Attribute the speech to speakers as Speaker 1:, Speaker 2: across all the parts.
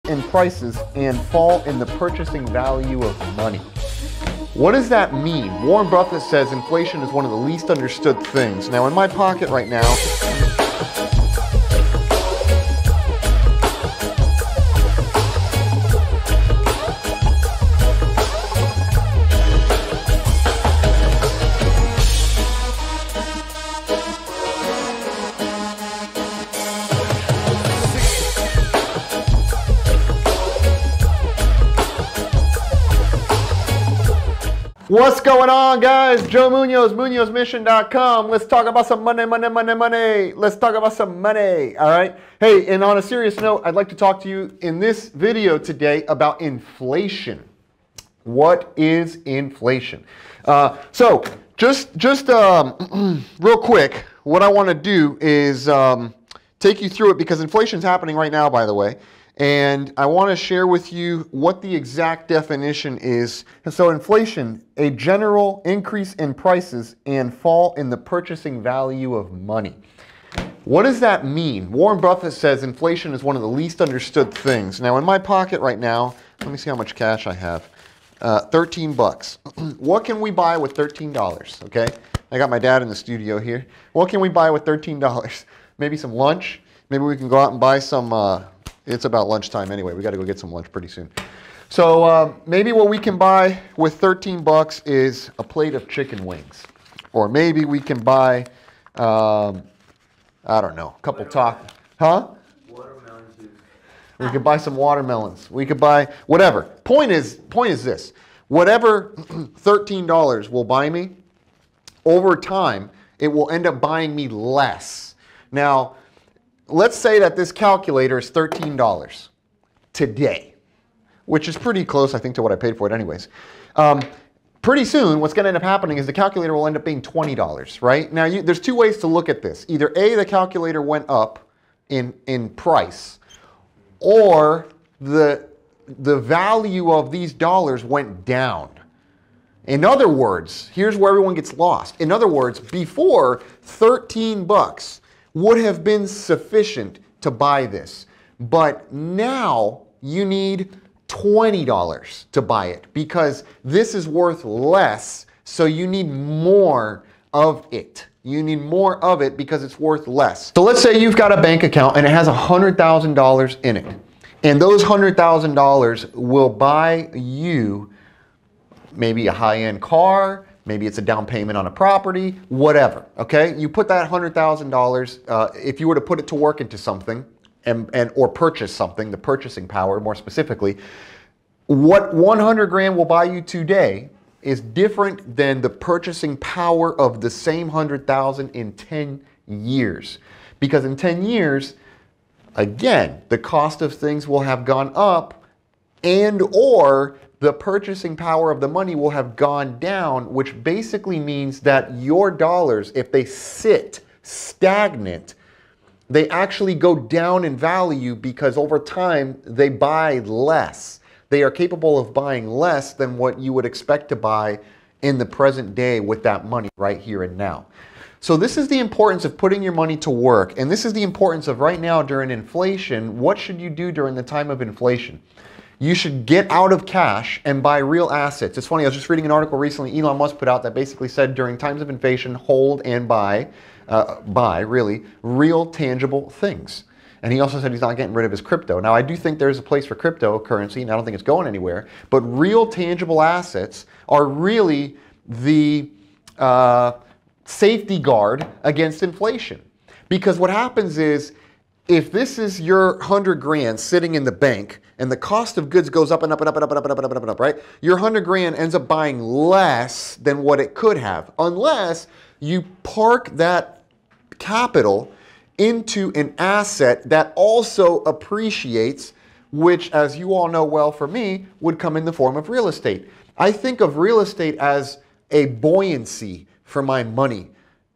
Speaker 1: in prices and fall in the purchasing value of money. What does that mean? Warren Buffett says inflation is one of the least understood things. Now, in my pocket right now, what's going on, guys? Joe Munoz, MunozMission.com. Let's talk about some money. Let's talk about some money, all right? Hey, and on a serious note, I'd like to talk to you in this video today about inflation. What is inflation? So, just real quick, what I want to do is take you through it because inflation is happening right now, by the way. And I want to share with you what the exact definition is. And so inflation, a general increase in prices and fall in the purchasing value of money. What does that mean? Warren Buffett says inflation is one of the least understood things. Now in my pocket right now, let me see how much cash I have. 13 bucks. What can we buy with $13? Okay, I got my dad in the studio here. What can we buy with $13? Maybe some lunch. Maybe we can go out and buy some... It's about lunchtime anyway. We got to go get some lunch pretty soon. So maybe what we can buy with 13 bucks is a plate of chicken wings. Or maybe we can buy, I don't know, a couple tacos. Huh?
Speaker 2: Watermelon juice.
Speaker 1: We could buy some watermelons. We could buy whatever. Point is this. Whatever $13 will buy me, over time, it will end up buying me less. Now, let's say that this calculator is $13 today, which is pretty close, I think, to what I paid for it anyways. Pretty soon, what's going to end up happening is the calculator will end up being $20, right? Now, there's two ways to look at this. Either A, the calculator went up in price, or the value of these dollars went down. In other words, here's where everyone gets lost. In other words, before 13 bucks, would have been sufficient to buy this. But now you need $20 to buy it because this is worth less, so you need more of it. You need more of it because it's worth less. So let's say you've got a bank account and it has $100,000 in it. And those $100,000 will buy you maybe a high-end car, maybe it's a down payment on a property, whatever, okay? You put that $100,000, if you were to put it to work into something or purchase something, the purchasing power more specifically, what 100 grand will buy you today is different than the purchasing power of the same 100,000 in 10 years. Because in 10 years, again, the cost of things will have gone up or the purchasing power of the money will have gone down, which basically means that your dollars, if they sit stagnant, they actually go down in value because over time they buy less. They are capable of buying less than what you would expect to buy in the present day with that money right here and now. So this is the importance of putting your money to work, and this is the importance of right now during inflation. What should you do during the time of inflation? You should get out of cash and buy real assets. It's funny, I was just reading an article recently Elon Musk put out that basically said during times of inflation, hold and buy really real tangible things. And he also said he's not getting rid of his crypto. Now, I do think there's a place for cryptocurrency, and I don't think it's going anywhere, but real tangible assets are really the safety guard against inflation. Because what happens is, if this is your 100 grand sitting in the bank and the cost of goods goes up and up and up and up and up and up and up and up, right? Your 100 grand ends up buying less than what it could have, unless you park that capital into an asset that also appreciates, which, as you all know well for me, would come in the form of real estate. I think of real estate as a buoyancy for my money.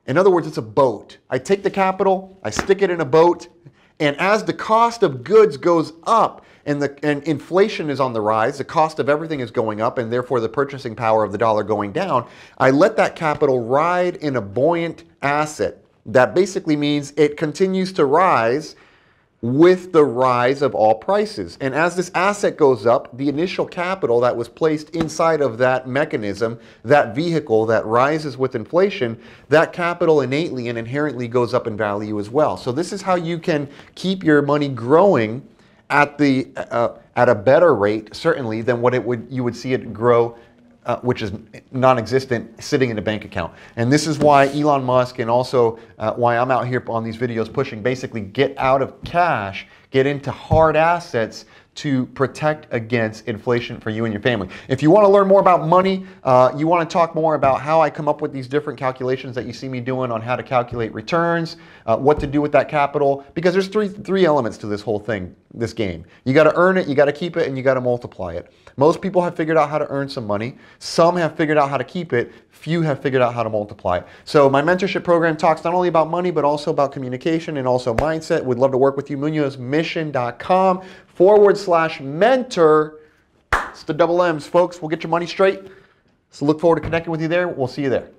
Speaker 1: In other words, it's a boat. I take the capital, I stick it in a boat, and as the cost of goods goes up and inflation is on the rise, the cost of everything is going up, and therefore the purchasing power of the dollar going down, I let that capital ride in a buoyant asset. That basically means it continues to rise with the rise of all prices. And as this asset goes up, the initial capital that was placed inside of that mechanism, that vehicle that rises with inflation, that capital innately and inherently goes up in value as well. So this is how you can keep your money growing at a better rate, certainly, than what you would see it grow, which is non-existent, sitting in a bank account. And this is why Elon Musk, and also why I'm out here on these videos pushing, basically get out of cash, get into hard assets to protect against inflation for you and your family. If you want to learn more about money, you want to talk more about how I come up with these different calculations that you see me doing on how to calculate returns, what to do with that capital, because there's three elements to this whole thing, this game. You got to earn it, you got to keep it, and you got to multiply it. Most people have figured out how to earn some money. Some have figured out how to keep it. Few have figured out how to multiply it. So my mentorship program talks not only about money, but also about communication and also mindset. Would love to work with you. MunozMission.com/mentor. It's the double M's, folks. We'll get your money straight. So look forward to connecting with you there. We'll see you there.